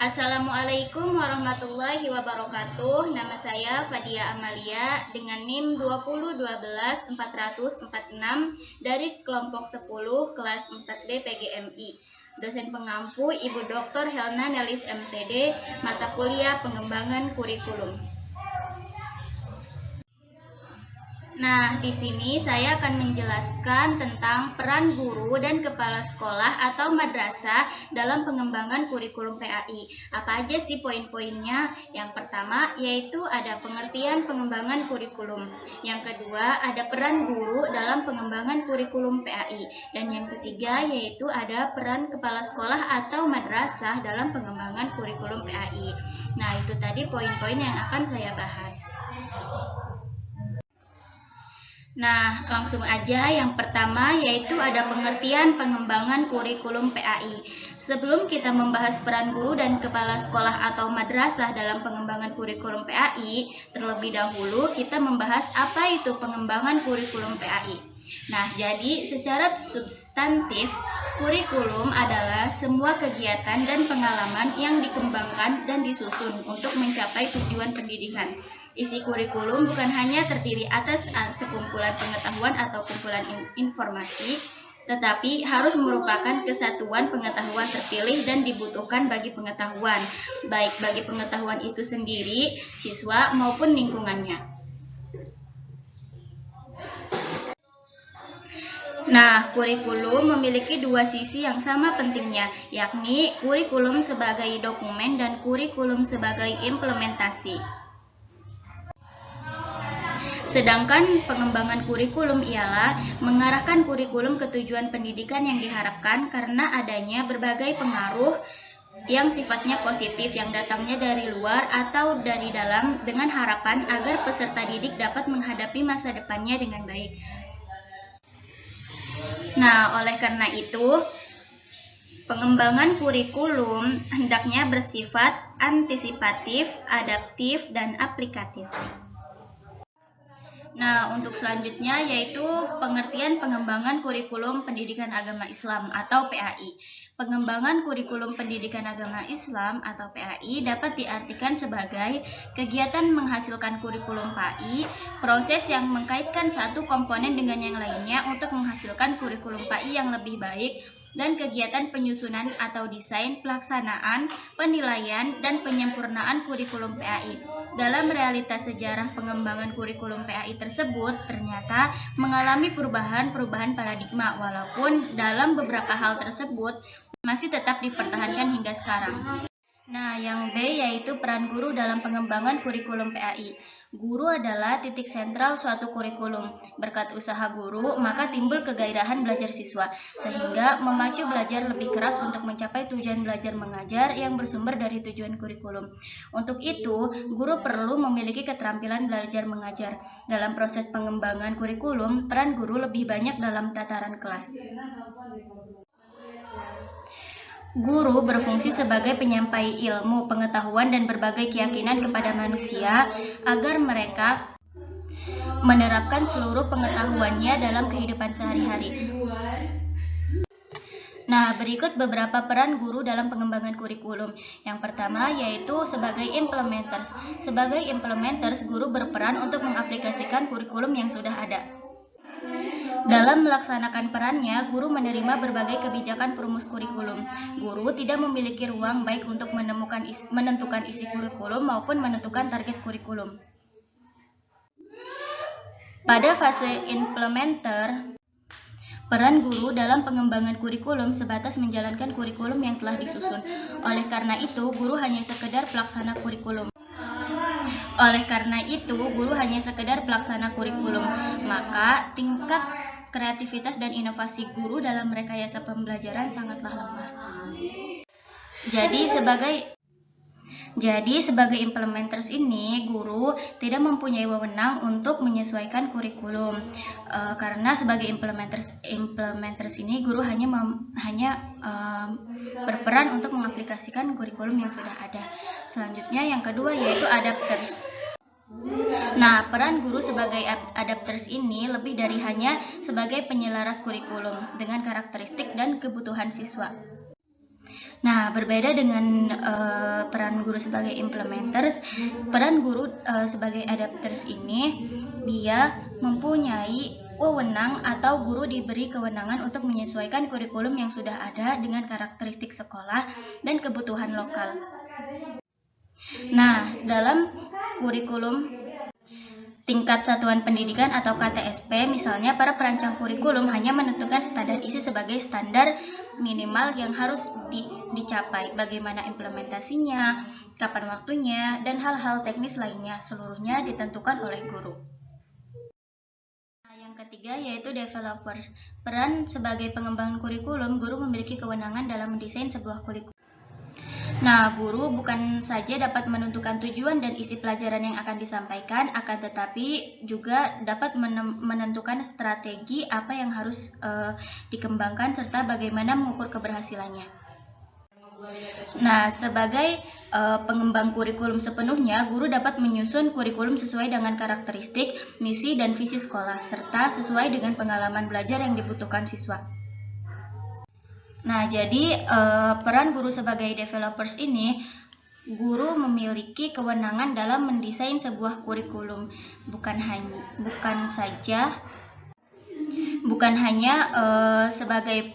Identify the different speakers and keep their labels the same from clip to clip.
Speaker 1: Assalamualaikum warahmatullahi wabarakatuh. Nama saya Fadia Amalia dengan NIM 2012446 dari kelompok 10 kelas 4B PGMI. Dosen pengampu Ibu Dr. Helna Nelis MTD, mata kuliah pengembangan kurikulum. Nah, di sini saya akan menjelaskan tentang peran guru dan kepala sekolah atau madrasah dalam pengembangan kurikulum PAI. Apa aja sih poin-poinnya? Yang pertama yaitu ada pengertian pengembangan kurikulum. Yang kedua ada peran guru dalam pengembangan kurikulum PAI. Dan yang ketiga yaitu ada peran kepala sekolah atau madrasah dalam pengembangan kurikulum PAI. Nah, itu tadi poin-poin yang akan saya bahas. Nah, langsung aja yang pertama yaitu ada pengertian pengembangan kurikulum PAI. Sebelum kita membahas peran guru dan kepala sekolah atau madrasah dalam pengembangan kurikulum PAI, terlebih dahulu kita membahas apa itu pengembangan kurikulum PAI. Nah, jadi secara substantif, kurikulum adalah semua kegiatan dan pengalaman yang dikembangkan dan disusun untuk mencapai tujuan pendidikan. Isi kurikulum bukan hanya terdiri atas sekumpulan pengetahuan atau kumpulan informasi, tetapi harus merupakan kesatuan pengetahuan terpilih dan dibutuhkan bagi pengetahuan, baik bagi pengetahuan itu sendiri, siswa maupun lingkungannya. Nah, kurikulum memiliki dua sisi yang sama pentingnya, yakni kurikulum sebagai dokumen dan kurikulum sebagai implementasi. Sedangkan pengembangan kurikulum ialah mengarahkan kurikulum ke tujuan pendidikan yang diharapkan karena adanya berbagai pengaruh yang sifatnya positif yang datangnya dari luar atau dari dalam dengan harapan agar peserta didik dapat menghadapi masa depannya dengan baik. Nah, oleh karena itu, pengembangan kurikulum hendaknya bersifat antisipatif, adaptif, dan aplikatif. Nah, untuk selanjutnya yaitu pengertian pengembangan kurikulum pendidikan agama Islam atau PAI. Pengembangan kurikulum pendidikan agama Islam atau PAI dapat diartikan sebagai kegiatan menghasilkan kurikulum PAI, proses yang mengkaitkan satu komponen dengan yang lainnya untuk menghasilkan kurikulum PAI yang lebih baik, dan kegiatan penyusunan atau desain, pelaksanaan, penilaian, dan penyempurnaan kurikulum PAI. Dalam realitas sejarah pengembangan kurikulum PAI tersebut ternyata mengalami perubahan-perubahan paradigma, walaupun dalam beberapa hal tersebut masih tetap dipertahankan hingga sekarang. Nah, yang B yaitu peran guru dalam pengembangan kurikulum PAI. Guru adalah titik sentral suatu kurikulum. Berkat usaha guru, maka timbul kegairahan belajar siswa, sehingga memacu belajar lebih keras untuk mencapai tujuan belajar mengajar yang bersumber dari tujuan kurikulum. Untuk itu, guru perlu memiliki keterampilan belajar mengajar. Dalam proses pengembangan kurikulum, peran guru lebih banyak dalam tataran kelas. Guru berfungsi sebagai penyampai ilmu, pengetahuan, dan berbagai keyakinan kepada manusia agar mereka menerapkan seluruh pengetahuannya dalam kehidupan sehari-hari. Nah, berikut beberapa peran guru dalam pengembangan kurikulum. Yang pertama yaitu sebagai implementers. Sebagai implementers, guru berperan untuk mengaplikasikan kurikulum yang sudah ada. Dalam melaksanakan perannya, guru menerima berbagai kebijakan perumus kurikulum. Guru tidak memiliki ruang baik untuk menentukan isi kurikulum maupun menentukan target kurikulum. Pada fase implementer, peran guru dalam pengembangan kurikulum sebatas menjalankan kurikulum yang telah disusun. Oleh karena itu, guru hanya sekedar pelaksana kurikulum. Maka tingkat kreativitas dan inovasi guru dalam rekayasa pembelajaran sangatlah lemah. Jadi sebagai implementers ini, guru tidak mempunyai wewenang untuk menyesuaikan kurikulum. Karena sebagai implementers ini, guru hanya berperan untuk mengaplikasikan kurikulum yang sudah ada. Selanjutnya yang kedua yaitu adapters. Nah, peran guru sebagai adapters ini lebih dari hanya sebagai penyelaras kurikulum dengan karakteristik dan kebutuhan siswa. Nah, berbeda dengan peran guru sebagai implementers, peran guru sebagai adapters ini dia mempunyai wewenang atau guru diberi kewenangan untuk menyesuaikan kurikulum yang sudah ada dengan karakteristik sekolah dan kebutuhan lokal. Nah, dalam kurikulum tingkat satuan pendidikan atau KTSP, misalnya para perancang kurikulum hanya menentukan standar isi sebagai standar minimal yang harus dicapai. Bagaimana implementasinya, kapan waktunya, dan hal-hal teknis lainnya, seluruhnya ditentukan oleh guru. Nah, yang ketiga yaitu developers. Peran sebagai pengembangan kurikulum, guru memiliki kewenangan dalam mendesain sebuah kurikulum. Nah, guru bukan saja dapat menentukan tujuan dan isi pelajaran yang akan disampaikan, akan tetapi juga dapat menentukan strategi apa yang harus dikembangkan serta bagaimana mengukur keberhasilannya. Nah, sebagai pengembang kurikulum sepenuhnya, guru dapat menyusun kurikulum sesuai dengan karakteristik, misi, dan visi sekolah, serta sesuai dengan pengalaman belajar yang dibutuhkan siswa. Nah, jadi peran guru sebagai developers ini, guru memiliki kewenangan dalam mendesain sebuah kurikulum, bukan hanya sebagai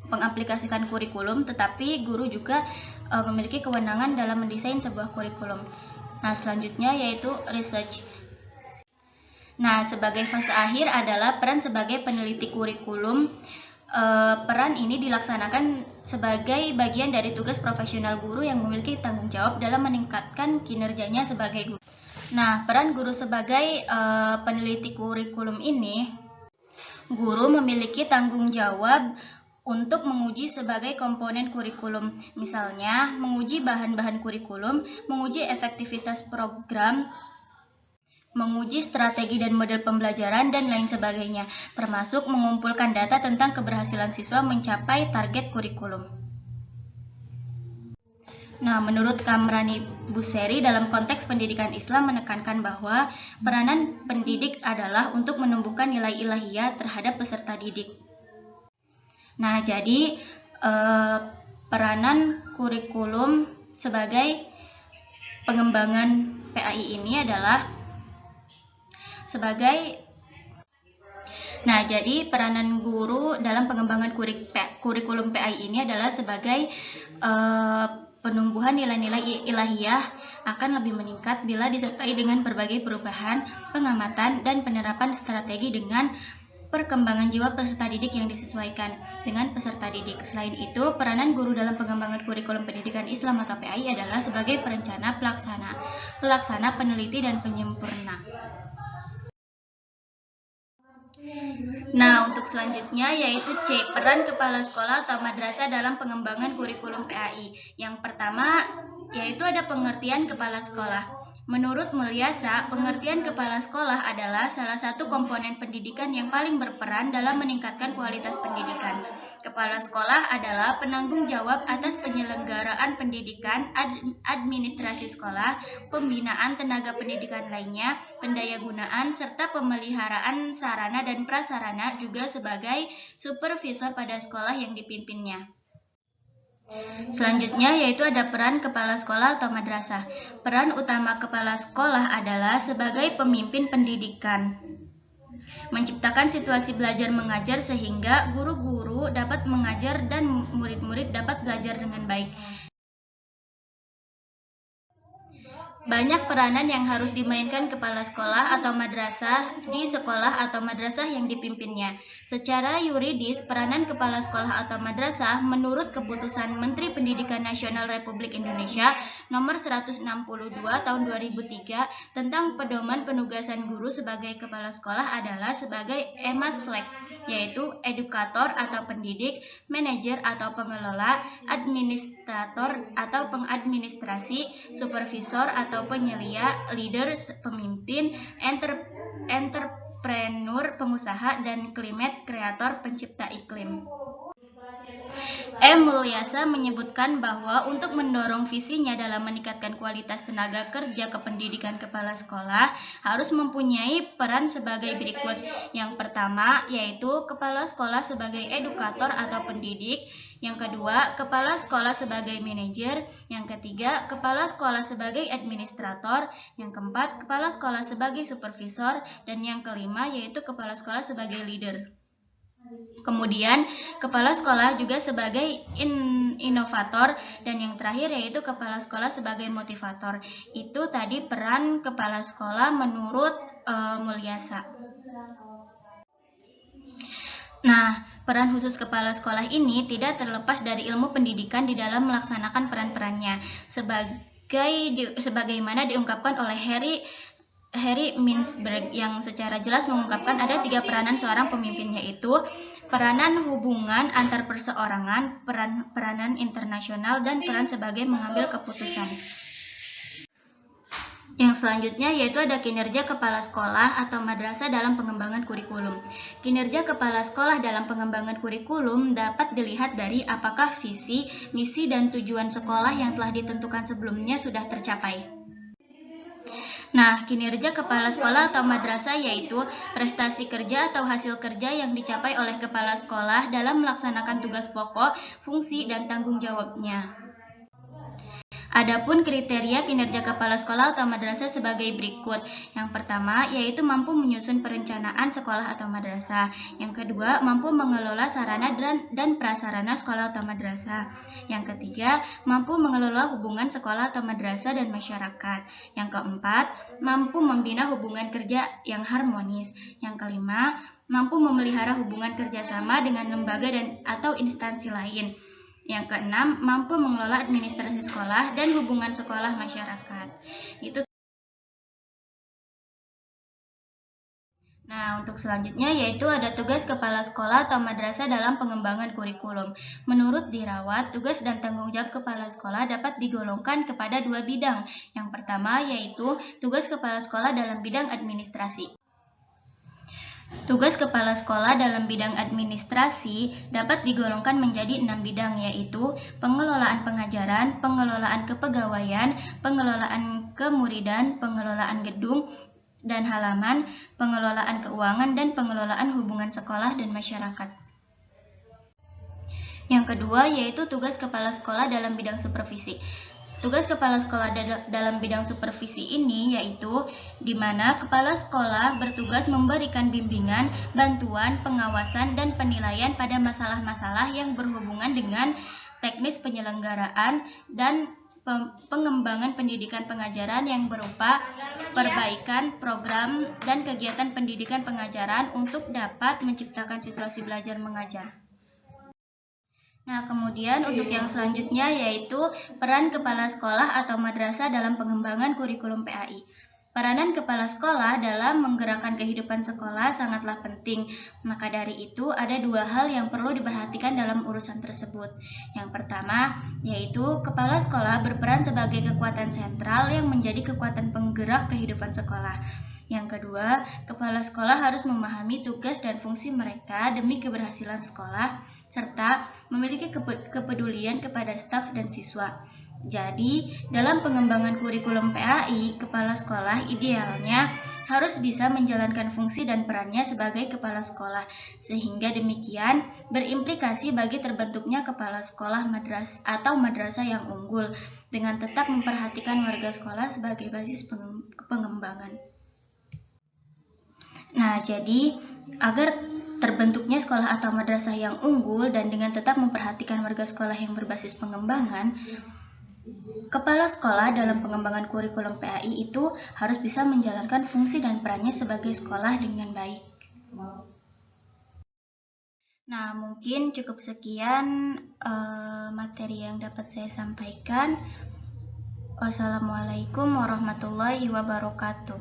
Speaker 1: pengaplikasikan kurikulum, tetapi guru juga memiliki kewenangan dalam mendesain sebuah kurikulum. Nah, selanjutnya yaitu research. Nah, sebagai fase akhir adalah peran sebagai peneliti kurikulum. Peran ini dilaksanakan sebagai bagian dari tugas profesional guru yang memiliki tanggung jawab dalam meningkatkan kinerjanya sebagai guru. Nah, peran guru sebagai peneliti kurikulum ini, guru memiliki tanggung jawab untuk menguji sebagai komponen kurikulum, misalnya menguji bahan-bahan kurikulum, menguji efektivitas program, menguji strategi dan model pembelajaran, dan lain sebagainya, termasuk mengumpulkan data tentang keberhasilan siswa mencapai target kurikulum. Nah, menurut Kamrani Buseri, dalam konteks pendidikan Islam menekankan bahwa peranan pendidik adalah untuk menumbuhkan nilai ilahiyah terhadap peserta didik. Nah, jadi peranan kurikulum sebagai pengembangan PAI ini adalah jadi peranan guru dalam pengembangan kurikulum PAI ini adalah sebagai penumbuhan nilai-nilai ilahiyah akan lebih meningkat bila disertai dengan berbagai perubahan, pengamatan, dan penerapan strategi dengan perkembangan jiwa peserta didik yang disesuaikan dengan peserta didik. Selain itu, peranan guru dalam pengembangan kurikulum pendidikan Islam atau PAI adalah sebagai perencana, pelaksana, peneliti, dan penyempurna. Nah, untuk selanjutnya yaitu C, peran kepala sekolah atau madrasah dalam pengembangan kurikulum PAI. Yang pertama yaitu ada pengertian kepala sekolah. Menurut Mulyasa, pengertian kepala sekolah adalah salah satu komponen pendidikan yang paling berperan dalam meningkatkan kualitas pendidikan. Kepala sekolah adalah penanggung jawab atas penyelenggaraan pendidikan, administrasi sekolah, pembinaan tenaga pendidikan lainnya, pendayagunaan, serta pemeliharaan sarana dan prasarana, juga sebagai supervisor pada sekolah yang dipimpinnya. Selanjutnya yaitu ada peran kepala sekolah atau madrasah. Peran utama kepala sekolah adalah sebagai pemimpin pendidikan, menciptakan situasi belajar mengajar sehingga guru-guru dapat mengajar dan murid-murid dapat belajar dengan baik. Banyak peranan yang harus dimainkan kepala sekolah atau madrasah di sekolah atau madrasah yang dipimpinnya. Secara yuridis, peranan kepala sekolah atau madrasah menurut Keputusan Menteri Pendidikan Nasional Republik Indonesia Nomor 162 Tahun 2003 tentang pedoman penugasan guru sebagai kepala sekolah adalah sebagai EMASLEK, yaitu edukator atau pendidik, manajer atau pengelola, administrator atau pengadministrasi, supervisor atau penyelia, leader pemimpin, entrepreneur pengusaha, dan climate creator pencipta iklim. Mulyasa menyebutkan bahwa untuk mendorong visinya dalam meningkatkan kualitas tenaga kerja kependidikan kepala sekolah harus mempunyai peran sebagai berikut. Yang pertama yaitu kepala sekolah sebagai edukator atau pendidik, yang kedua kepala sekolah sebagai manajer, yang ketiga kepala sekolah sebagai administrator, yang keempat kepala sekolah sebagai supervisor, dan yang kelima yaitu kepala sekolah sebagai leader. Kemudian kepala sekolah juga sebagai inovator, dan yang terakhir yaitu kepala sekolah sebagai motivator. Itu tadi peran kepala sekolah menurut Mulyasa. Nah, peran khusus kepala sekolah ini tidak terlepas dari ilmu pendidikan di dalam melaksanakan peran-perannya. Sebagaimana diungkapkan oleh Harry Mintzberg yang secara jelas mengungkapkan ada 3 peranan seorang pemimpin, yaitu peranan hubungan antar perseorangan, peranan internasional, dan peran sebagai mengambil keputusan. Yang selanjutnya yaitu ada kinerja kepala sekolah atau madrasah dalam pengembangan kurikulum. Kinerja kepala sekolah dalam pengembangan kurikulum dapat dilihat dari apakah visi, misi, dan tujuan sekolah yang telah ditentukan sebelumnya sudah tercapai. Nah, kinerja kepala sekolah atau madrasah yaitu prestasi kerja atau hasil kerja yang dicapai oleh kepala sekolah dalam melaksanakan tugas pokok, fungsi, dan tanggung jawabnya. Adapun kriteria kinerja kepala sekolah atau madrasah sebagai berikut. Yang pertama yaitu mampu menyusun perencanaan sekolah atau madrasah. Yang kedua, mampu mengelola sarana dan prasarana sekolah atau madrasah. Yang ketiga, mampu mengelola hubungan sekolah atau madrasah dan masyarakat. Yang keempat, mampu membina hubungan kerja yang harmonis. Yang kelima, mampu memelihara hubungan kerjasama dengan lembaga atau instansi lain. Yang keenam, mampu mengelola administrasi sekolah dan hubungan sekolah masyarakat. Nah, untuk selanjutnya yaitu ada tugas kepala sekolah atau madrasah dalam pengembangan kurikulum. Menurut Dirawat, tugas dan tanggung jawab kepala sekolah dapat digolongkan kepada 2 bidang. Yang pertama yaitu tugas kepala sekolah dalam bidang administrasi. Tugas kepala sekolah dalam bidang administrasi dapat digolongkan menjadi 6 bidang, yaitu pengelolaan pengajaran, pengelolaan kepegawaian, pengelolaan kemuridan, pengelolaan gedung dan halaman, pengelolaan keuangan, dan pengelolaan hubungan sekolah dan masyarakat. Yang kedua yaitu tugas kepala sekolah dalam bidang supervisi. Tugas kepala sekolah dalam bidang supervisi ini yaitu di mana kepala sekolah bertugas memberikan bimbingan, bantuan, pengawasan, dan penilaian pada masalah-masalah yang berhubungan dengan teknis penyelenggaraan dan pengembangan pendidikan pengajaran yang berupa perbaikan program dan kegiatan pendidikan pengajaran untuk dapat menciptakan situasi belajar mengajar. Nah, kemudian untuk yang selanjutnya yaitu peran kepala sekolah atau madrasah dalam pengembangan kurikulum PAI. Peranan kepala sekolah dalam menggerakkan kehidupan sekolah sangatlah penting. Maka dari itu ada 2 hal yang perlu diperhatikan dalam urusan tersebut. Yang pertama yaitu kepala sekolah berperan sebagai kekuatan sentral yang menjadi kekuatan penggerak kehidupan sekolah. Yang kedua, kepala sekolah harus memahami tugas dan fungsi mereka demi keberhasilan sekolah, serta memiliki kepedulian kepada staf dan siswa. Jadi, dalam pengembangan kurikulum PAI, kepala sekolah idealnya harus bisa menjalankan fungsi dan perannya sebagai kepala sekolah, sehingga demikian berimplikasi bagi terbentuknya kepala sekolah madrasah yang unggul, dengan tetap memperhatikan warga sekolah sebagai basis pengembangan. Nah, jadi agar terbentuknya sekolah atau madrasah yang unggul dan dengan tetap memperhatikan warga sekolah yang berbasis pengembangan, kepala sekolah dalam pengembangan kurikulum PAI itu harus bisa menjalankan fungsi dan perannya sebagai sekolah dengan baik. Nah, mungkin cukup sekian materi yang dapat saya sampaikan. Wassalamualaikum warahmatullahi wabarakatuh.